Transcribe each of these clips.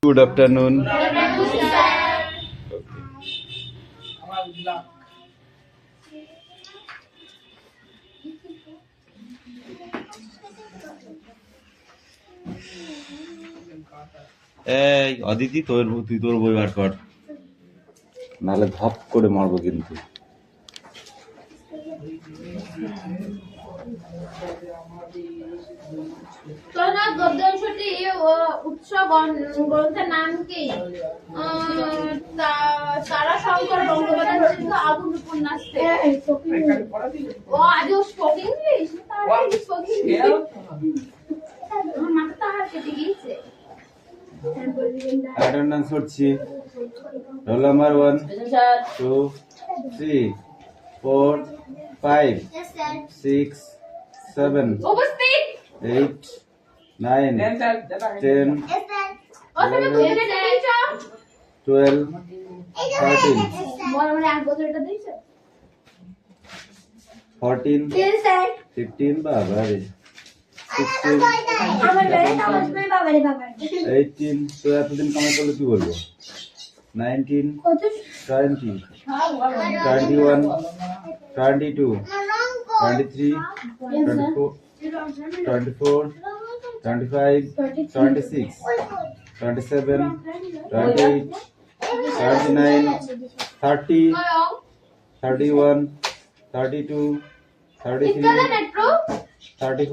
Good afternoon. এই অদিতি তুই তোর বই বার কর, নাহলে ধপ করে মারবো কিন্তু। উৎসব গ্রন্থের নাম কি? তারাশঙ্কর গঙ্গোপাধ্যায় রচিত আগুন উপন্যাস থেকে। ও আজ ও স্পোক ইংলিশ, আমার মাথা তাহার কেটে গিয়েছে। অ্যাটেন্ডেন্স করছি। রোল নাম্বার 1 2 3 4 5 6 7 উপস্থিত 8 9 10 12 13 14 15 বাবা রে 16 18 তো এতদিন কামাই করলে কি বলবো? 19 20 21 22 23 24 24 25 26 27 28 29 30 31 32 33 34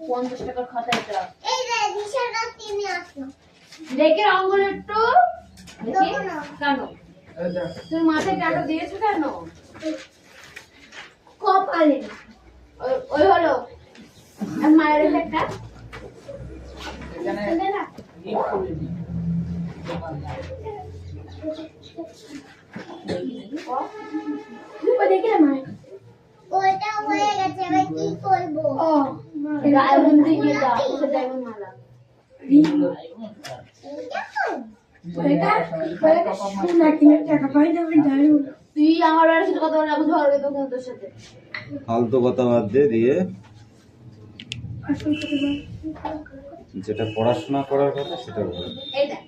50 টাকার খাতা এটা। দেখে অঙ্গন একটু দেখি কেন তুমি মাথায় টাটা দিয়েছো কেন? কপালে ওই হলো মায়ের একটা ওটা হয়ে গেছে, এবার কি করবো? ডায়মন্ড দিয়ে দাও, ওটা ডায়মন্ড মালা। তুই আমার বাড়ির সাথে কথা বলে আমি ঝগড়া করবো তোর সাথে। ফালতু কথা বাদ দিয়ে যেটা পড়াশোনা করার কথা সেটা বল। এই দেখ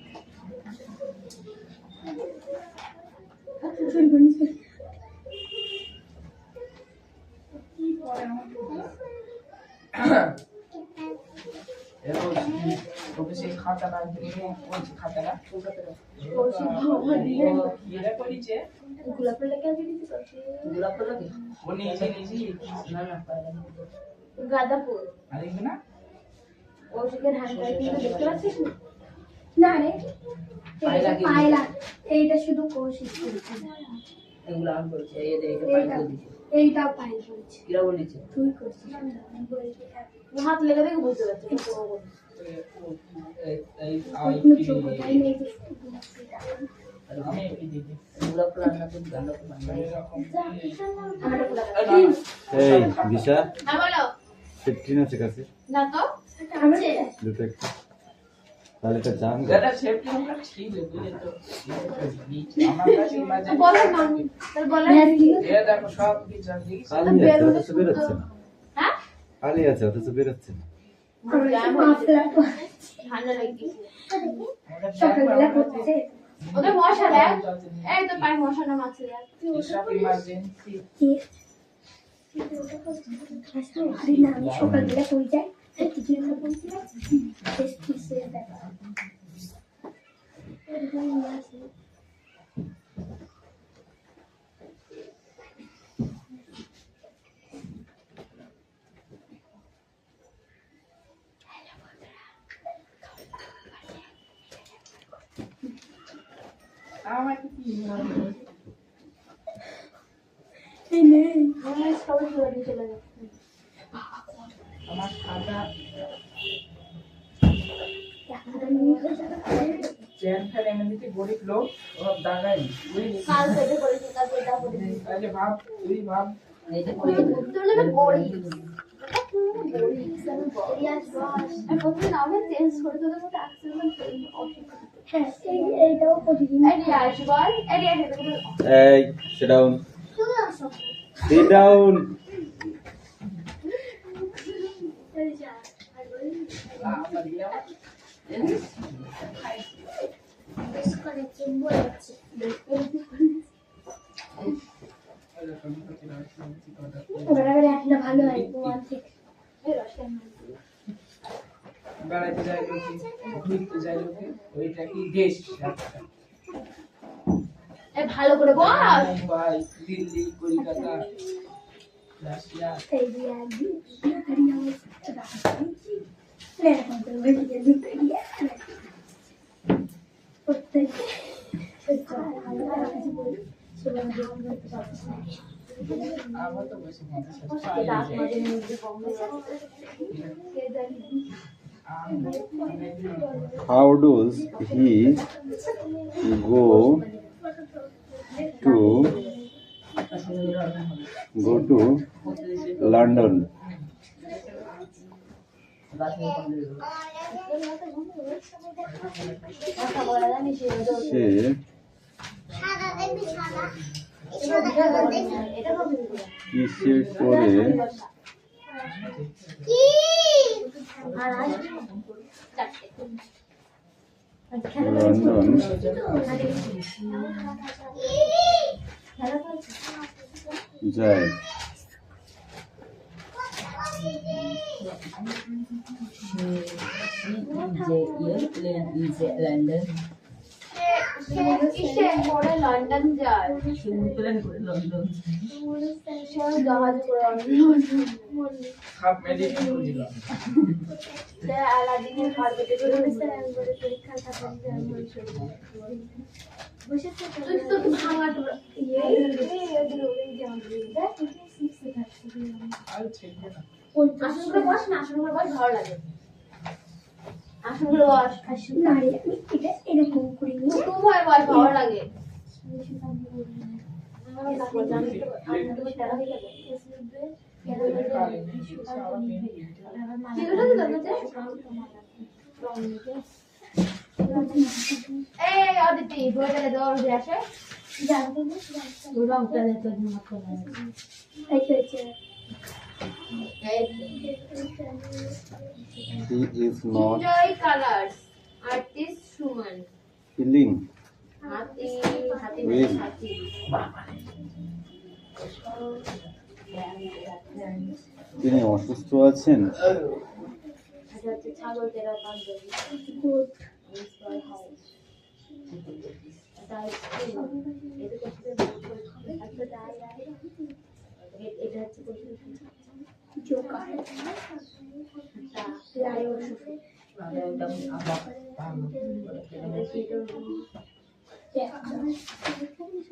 গাঁদাফুল কৌশিকের হ্যান্ডরাইটিং দেখতে পাচ্ছিস না? রে পায়লা, এইটা শুধু কৌশিক করেছে, এগুলো আমি বলছি এইটা পাইল বলছে। কিরা বলেছে তুই করছিস হাত লেগে দেখে বুঝতে পারছি এই দিশা হ্যাঁ বলো 15 আছে কাছে না তো আছে দুটো একটা তাহলে তো জান দাদা সেফটি আমরা ঠিক বুঝে তো আমার কাছে ইমাজিন বলো না তাহলে বলো এ দেখো সব কিছু আছে খালি আছে অথচ বেরোচ্ছে না। হ্যাঁ খালি আছে অথচ বেরোচ্ছে না। ঠান্ডা লাগছে সকালবেলা করছে ওদের মশা দেখ, এই তো পায়ে মশা না মাছ দেখ। সব ইমার্জেন্সি আমি সকালবেলা কই যাই কিছু আমার কি সবাই চলে যাচ্ছে আমার খাতা চেনটা এমনিতে গরিব লোক ওর দাগাই বুঝলি কাল থেকে করেছি কাল এটা করেছি আরে ভাব তুই ভাব এই যে করে তুমি যেন গড়ি গড়ি আমি প্রথমে নামে চেঞ্জ করে তোদের মতো অ্যাক্সিডেন্ট অসুবিধা হ্যাঁ এইটাও প্রতিদিন এই sit down, sit down. বেশ করেছে বলেছে ওরা একটা ভালো হয় ওয়ান থেকে বেড়াইতে যায় লোকে, ঘুরতে যায় লোকে, ওইটা কি দেশ ভালো করে বল মুম্বাই, দিল্লি, কলকাতা, রাশিয়া। এই যে একদিন হারিয়ে আমার রাখছি এরকম করে বসে দুটো দিয়ে প্রত্যেক আমার তো বসে মাঝে সাথে পায়ে যায়। How does he go to London? সে সাদা দেখবি সাদা সাদা কালার দেখবি কিসে করে কি লন্ডন যায়? লন্ডন যায় জাহাজ করে সব মেডিকেল খুঁজলাম। আলাদিনের কার্পেটে করে একবারে পরীক্ষার খাতা তুই তো ভাঙা তোরা আর ছেড়ে না। আসন করে বস না আসন করে বস ভালো লাগে আসন করে বস না রে এটা এরকম করি তোমার বস ভালো লাগে এই অদিতি বইটা দেওয়া উঠে আসে He is not Enjoy colors. Artist Suman. feeling হাতি হাতি Well. হাতি তিনি অসুস্থ আছেন। এটা হচ্ছে ছাগল তেরা পাঞ্জাবি গুড হাউস এটা হচ্ছে জোকার লায়ন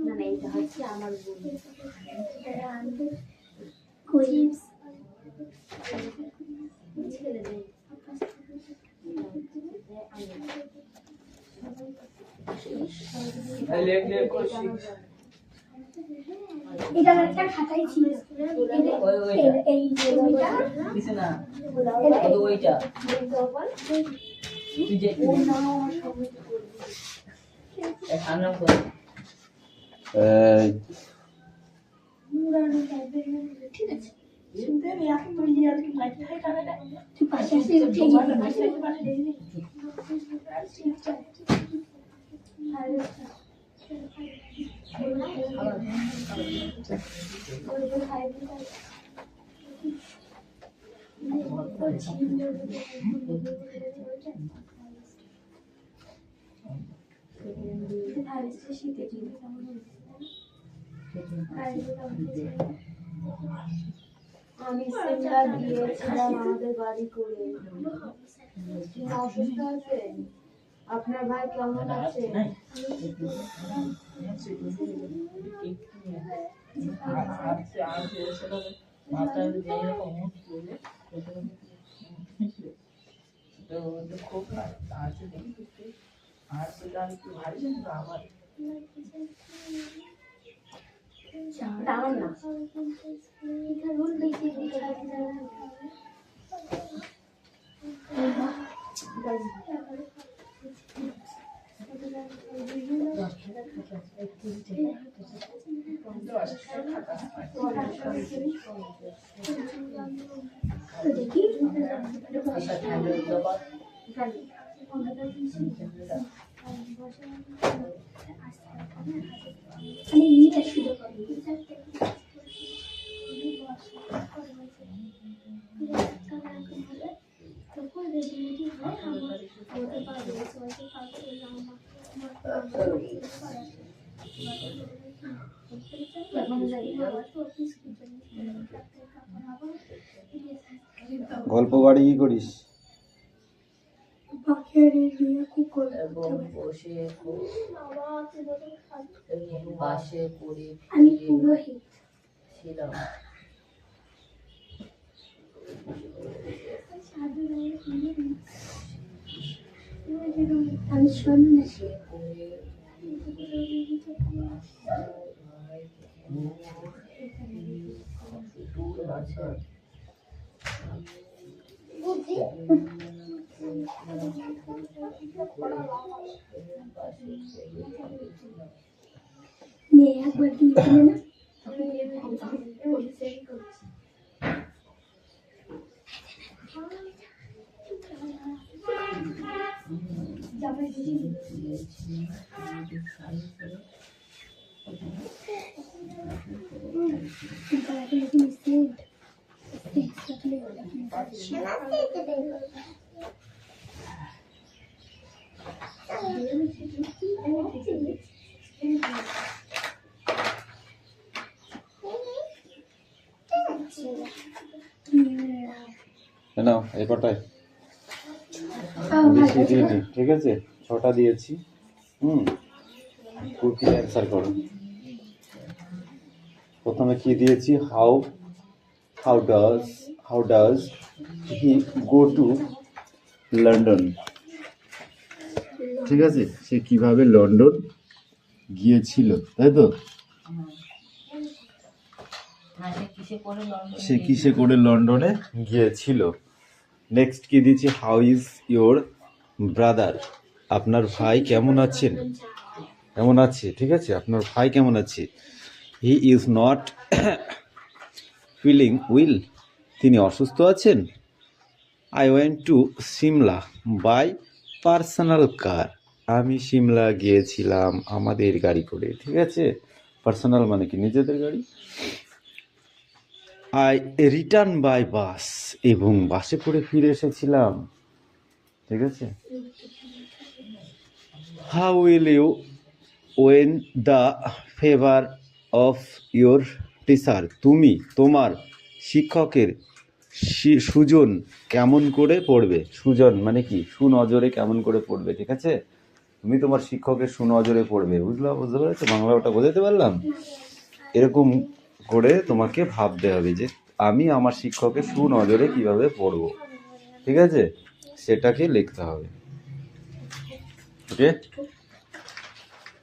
না না এটা হচ্ছে আমার বোন কুইপস ছেলে দেয় লেখ লেখ করছি। এটা আমার একটা খাতাই ছিল এই ছবিটা কিছু না এটা তো ওইটা তুই যে সামনে করে ঠিক আছে তুই পাশে আসলে ঠিক আমি সিমলা গিয়েছিলাম আমাদের বাড়ি করে অসুস্থ আছেন আপনার ভাই কেমন আছে খুব আর সেটা একটু ভারী কিন্তু আবার দাঁড়ান না দেখি আমি নিচে শুরু করি গল্প বাড়ি কি করিস? কুকুর এবং বসে বাসে করে আমি পুরোহিত ছিলাম। আমি সন্ন্যাসী মেয়ে একবার দিয়েছিল না নাও এই কটায় বেশি দিইনি, ঠিক আছে? 6টা দিয়েছি। কুকি অ্যান্সার করো। প্রথমে কি দিয়েছি? How does he go to London. ঠিক আছে, সে কিভাবে লন্ডন গিয়েছিল, তাই তো? সে কিসে করে লন্ডনে গিয়েছিল। নেক্সট কি দিয়েছি? How is your brother? আপনার ভাই কেমন আছেন? কেমন আছে, ঠিক আছে? আপনার ভাই কেমন আছে? He is not feeling well. তিনি অসুস্থ আছেন। I went to Simla by personal car. আমি সিমলা গিয়েছিলাম আমাদের গাড়ি করে, ঠিক আছে? পার্সোনাল মানে কি? নিজেদের গাড়ি। I return by bus. এবং বাসে করে ফিরে এসেছিলাম, ঠিক আছে? How will you win the favour of your teacher. তুমি তোমার শিক্ষকের সুজন কেমন করে পড়বে। সুজন মানে কি? সুনজরে কেমন করে পড়বে, ঠিক আছে? তুমি তোমার শিক্ষকের সুনজরে পড়বে। বুঝতে পেরেছো? বাংলা ওটা বোঝাতে পারলাম? এরকম করে তোমাকে ভাবতে হবে যে আমি আমার শিক্ষকের সুনজরে কিভাবে পড়ব, ঠিক আছে? সেটাকে লিখতে হবে। ওকে,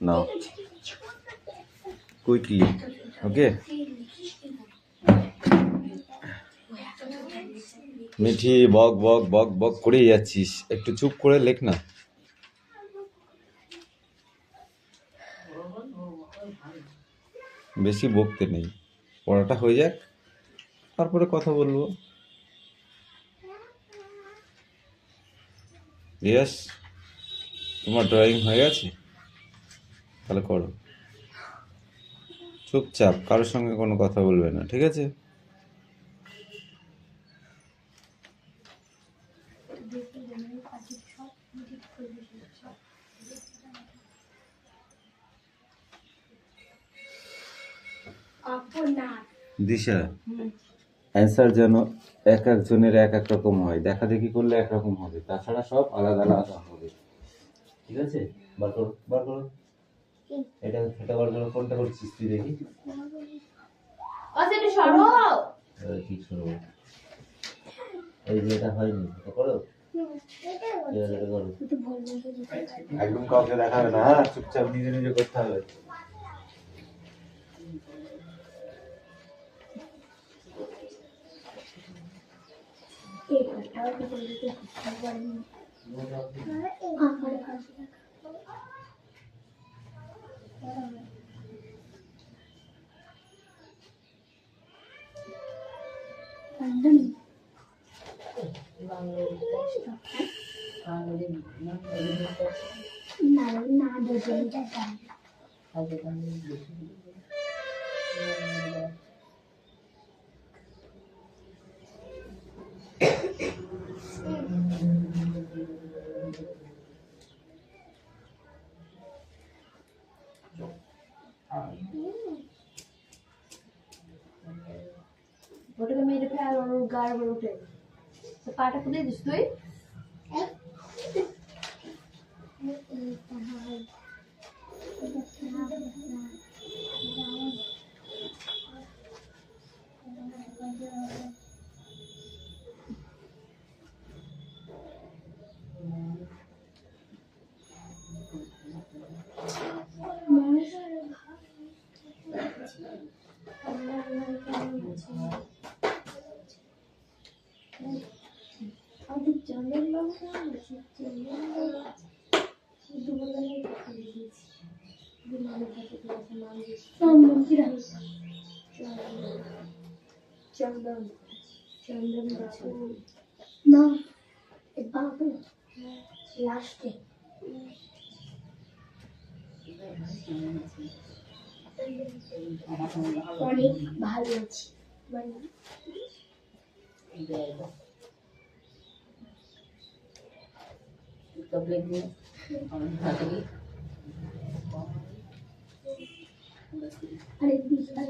নাও কুইকলি। ওকে মিঠি, বক বক বক বক করে যাচ্ছিস, একটু চুপ করে লেখ না। বেশি বকতে নেই, পড়াটা হয়ে যাক, তারপরে কথা বলবো। ইয়েস, তোমার ড্রয়িং হয়ে গেছে? তাহলে করো। চুপচাপ, কারোর সঙ্গে কোনো কথা বলবে না, ঠিক আছে? দিশা, অ্যান্সার যেন এক একজনের এক এক রকম হয়। দেখা দেখি করলে একরকম হবে, তাছাড়া সব আলাদা আলাদা হবে, ঠিক আছে? বার করো, বার করো। এটা এটা বার করো। কোনটা করছিস তুই দেখি? ঠিক করো। এই যে এটা হয়নি, এটা করো। এটা করো। একদম কাউকে দেখাবে না, হ্যাঁ? চুপচাপ নিজে নিজে করতে হবে। জানি বাংলা বাঙালি না না দুজনটা জানি আগে বাঙালি ওটাকে মেরে ফেলে আর ওর গায়ের উপর উঠে তো পাটা খুলে দিস তুই চন্দন চন্দন না বাবু লাস্টে অনেক ভালো আছি মানে कपड़े में अरे दूसरा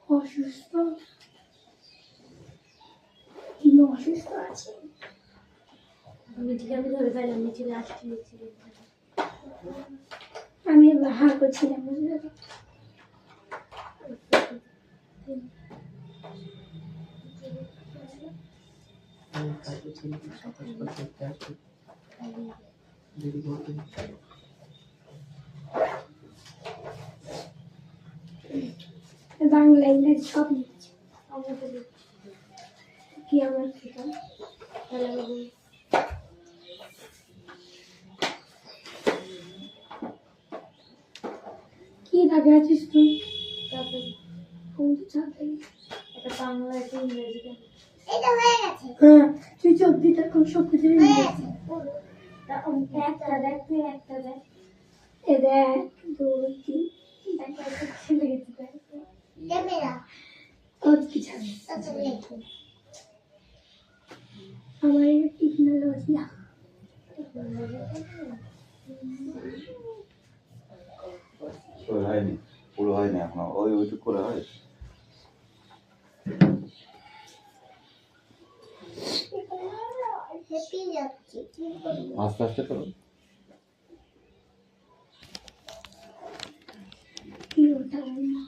অসুস্থ তিনি অসুস্থ আছে আমি ধরে ফেলাম নিচে লাস্টে নিচে আমি হা করছিলাম বুঝলে বাংলা ইংরেজি সব লিখছি কি আমার খেতাম কি দাগে আছিস তুই কোন চাকরি একটা বাংলা একটা ইংরেজি এটা হয়ে গেছে হ্যাঁ তুই 14টা কোন সব কিছু ইংরেজি একটা দেখ তুই একটা দেখ এ দেখ 2 3 একটা ছেলে গেছে দেখ ক্যামেরা কত কিছু আছে আচ্ছা লেখো আমার টেকনোলজি হয়নি পুরো হয়নি এখনো ওইটুকু করে হয় হেপি যাচ্ছে কি করব আস্তে আস্তে করো কি ওটা না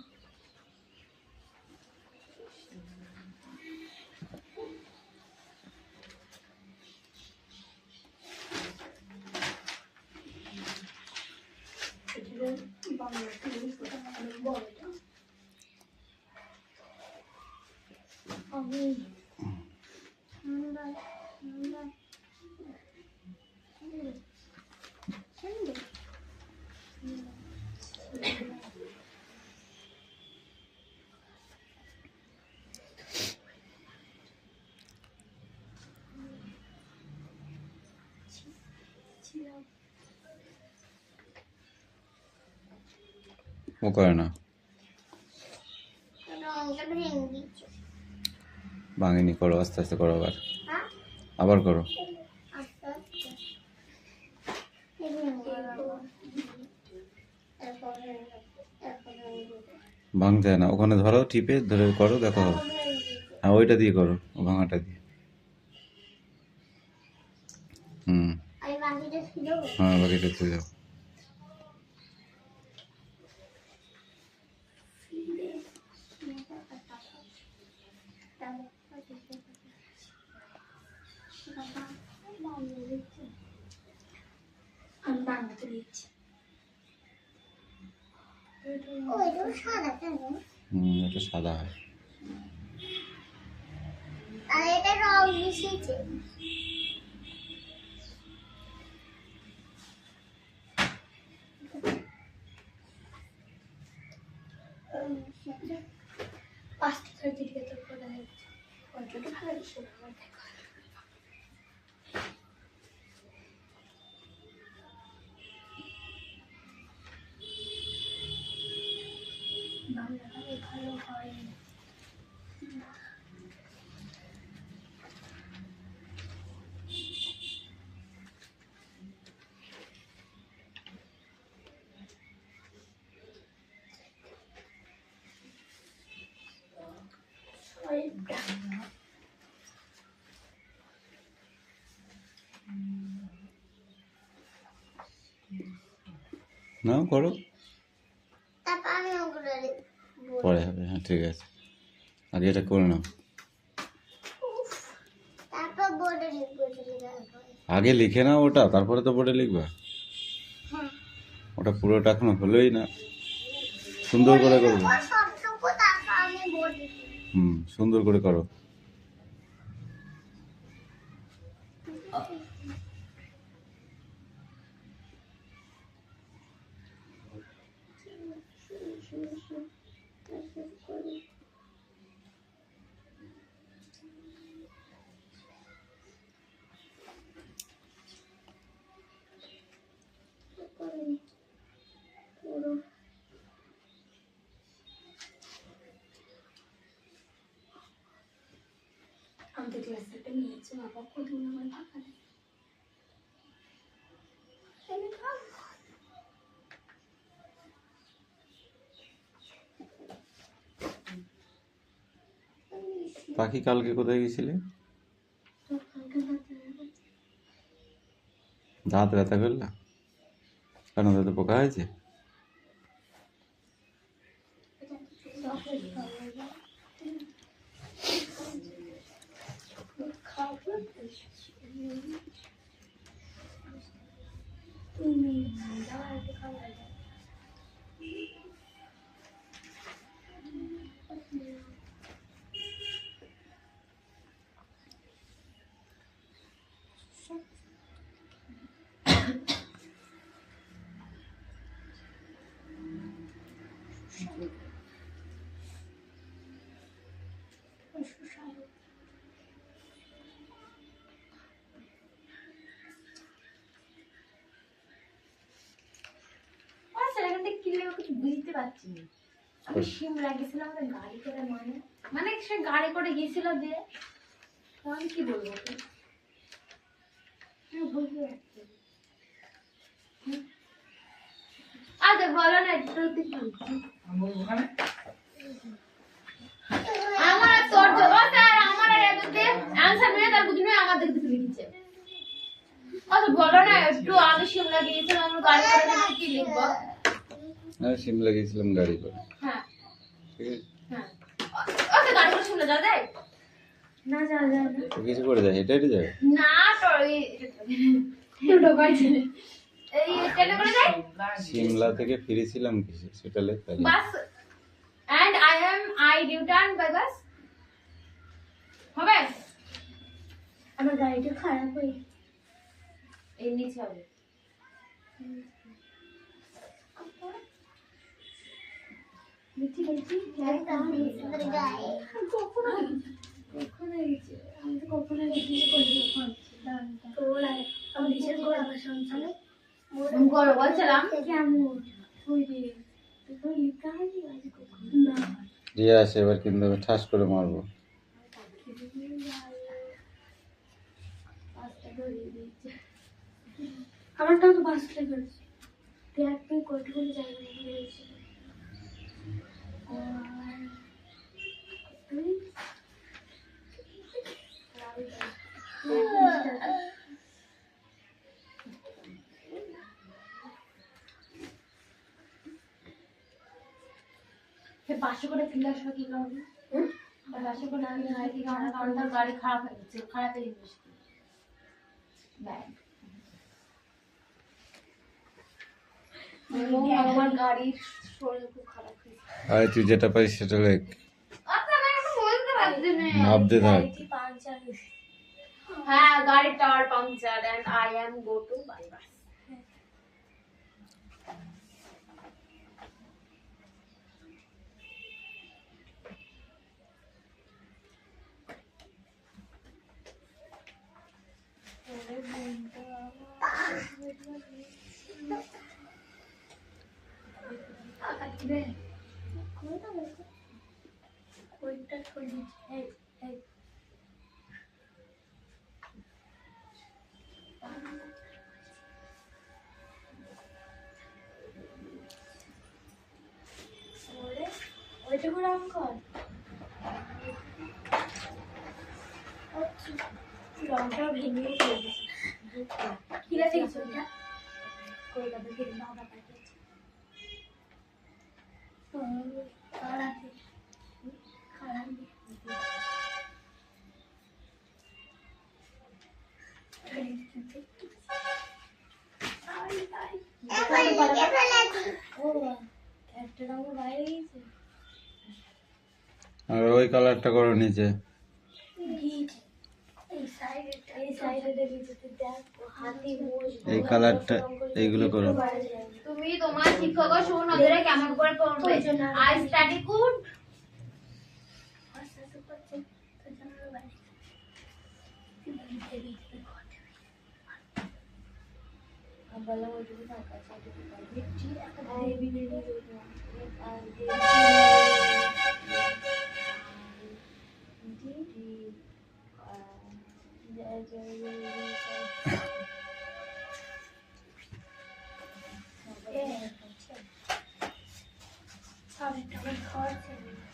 ও করে না রংটা ভেঙে দিচ্ছে ভাঙিনি করো আস্তে আস্তে করো আবার হ্যাঁ আবার করো আস্তে আস্তে তারপরে ভাঙতে হয় না ওখানে ধরো টিপে ধরে করো দেখো হবে হ্যাঁ ওইটা দিয়ে করো ও ভাঙাটা দিয়ে আমি বাকিটা ছিল হ্যাঁ বাকিটা তুলে যাও দিয়েছি। ওইটাও সাদা কেন? এটা সাদা হয়। আর এটা রং মিশিয়েছে। পাঁচটা সার্টিফিকেট করে দিয়েছি। কতটা ভালো কিছু না আমার দেখো। বাংলাটা ভালো হয় না। ছয়টা। নাও করো, তারপর আমি ওগুলো পরে হবে। হ্যাঁ ঠিক আছে, আগে এটা করে নাও। তারপর বোর্ডে লিখবো, এটা লেখার পরে। আগে লিখে নাও ওটা, তারপরে তো বোর্ডে লিখবা। হ্যাঁ। ওটা পুরোটা এখনো হলোই না, সুন্দর করে করবো। লিখবো সবটুকু, তারপর আমি বোর্ডে লিখবো। সুন্দর করে করো। আমাদের ক্লাসে একটা নিয়েছে বাবা, কতগুলো আমার ফাঁকা নেই। পাখি কালকে কোথায় গেছিলে? দাঁত ব্যথা করলা? কেন, দাঁতে পোকা হয়েছে? তুমি দাও একটু খাবার দাও। বুঝতে পারছি না। আমি শিমলা গেছিলাম ওদের গাড়ি করে, মানে সে গাড়ি করে গেছিল দিয়ে, আমি কি বলবো ওকে? আমি বুঝতে পারছি না। আচ্ছা বলো না, একটু ওখানে আমার আর তোর জবাব স্যার, আমার আর এদের অ্যানসার নিয়ে তার বুঝি না আমার দেখতে লিখেছে। আচ্ছা বলো না একটু, আমি শিমলা গিয়েছিলাম আমার গাড়ি করে গেছি, কি লিখবো? হ্যাঁ, সিমলা গেছিলাম গাড়ি করে। হ্যাঁ ঠিক আছে, হ্যাঁ, ওকে গাড়ি করে শিমলা যাওয়া যায়? না যাও যাও না। তো কিছু করে যায়, হেঁটে হেঁটে যাবে। না তো দুটো গাড়ি এই ট্রেনে করে যাই সিমলা থেকে ফিরেছিলাম কিসে সেটা লেখ তাহলে। বাস, and I return by bus হবে। আমার গাড়িটা খারাপ হয়ে এই নিচে হবে। মিঠি গেছি একদম ভিতরে গায়ে। কখন গেছে আমি তো কখনো গেছি তোর আমি রিচার্জ করে আমার সংসারে আমি গড় বলছিলাম কেমন ওই রে তোর লিখা হয়নি আজ কখন না রিয়া আসে এবার কিন্তু আমি ঠাস করে মারবো। আমারটাও তো বাসটা করেছে দেখ তুই কতগুলো জায়গা রয়েছে পাঁচশো করে ফিরে আসবে কি কারণে? পাঁচশো করে ফিরে হয় কি কারণে? কারণ তার গাড়ি খারাপ হয়ে গেছে, খারাপের ইন্ডাস্ট্রি ব্যাগ। এবং আমার গাড়ির শরীর খুব খারাপ হয়েছে। আরে তুই যেটা পারিস সেটা লেখ, আচ্ছা আমি একটু বলতে পারছি না। ভাবতে থাক। পাঞ্চার হয়েছে। হ্যাঁ গাড়ির tyre puncture and I am go to bypass. ওইটা খুলে এই এই ওইটা করে অঙ্কন রংটা ভেঙে ফেলেছি। ঠিক আছে কিছু ওইটা কলকাতা থেকে বাবা পাঠিয়েছে। খারাপ খারাপ এখন লিখে ফেলেছি। ও একটা রঙ বাইরে গেছে। আর ওই কালারটা করো নিচে। এই সাইডে দেখি দেখ হাতি মোষ এই কালারটা এইগুলো করো। তুমি তোমার শিক্ষকের সুনজরে কেমন করে পড়বে? I study good.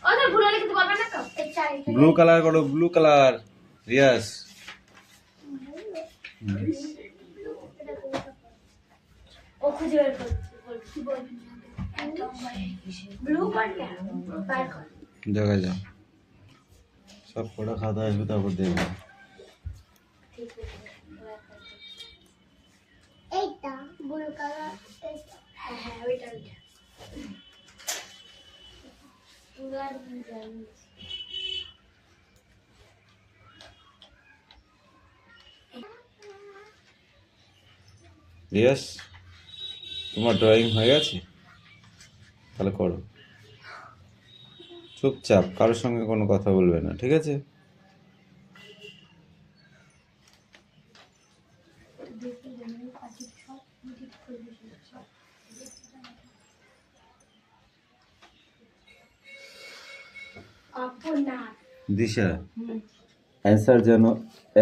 ওটা ভুলে লিখতে পারবে না তো? ব্লু কালার করো, ব্লু কালার। রিয়াস ও খুঁজে বের করছে কি বলবি ব্লু কার্ড বার কর জায়গা যা, সব পড়া খাতা আসবে তারপর দেখবো। ঠিক আছে এইটা ব্লু কালার এইটা হ্যাঁ ওইটা ওইটা পুরার জানি রিয়াস তোমার ড্রয়িং হয়ে গেছে? তাহলে করো, চুপচাপ, কারোর সঙ্গে কোনো কথা বলবে না, ঠিক আছে? আপনার দিশা, অ্যান্সার যেন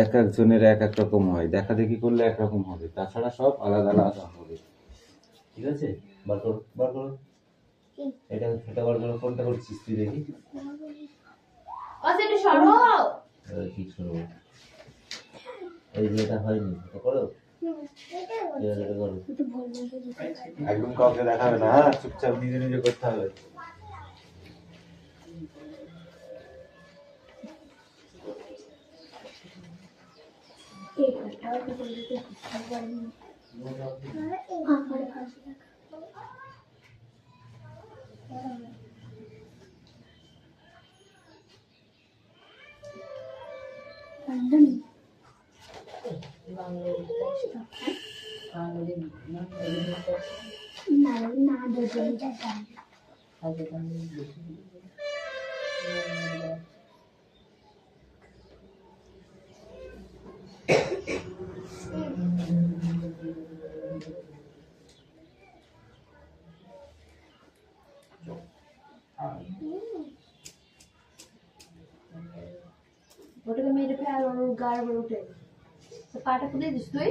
এক একজনের এক এক রকম হয়, দেখা দেখি করলে একরকম হবে, তাছাড়া সব আলাদা আলাদা হবে, ঠিক আছে? বার করো, বার করো। এটা বার করো, কোনটা করছিস তুই দেখি। আচ্ছা একটু সরো। কি করবো, এই যে এটা হয়নি, এটা করো, এটা করো। একটু বলবেন তো একদম কাউকে দেখাবে না, হ্যাঁ, চুপচাপ নিজে নিজে করতে হবে। এই কার্ডটাও তো বলতে পারবেন আমার কাছে না না দুজনটা দাম ওটাকে মেরে ফেল আর ওর গায়ের উপর উঠে তো পাটা খুলে দিস তুই।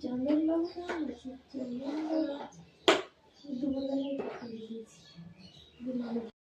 জলের লোক দিলাম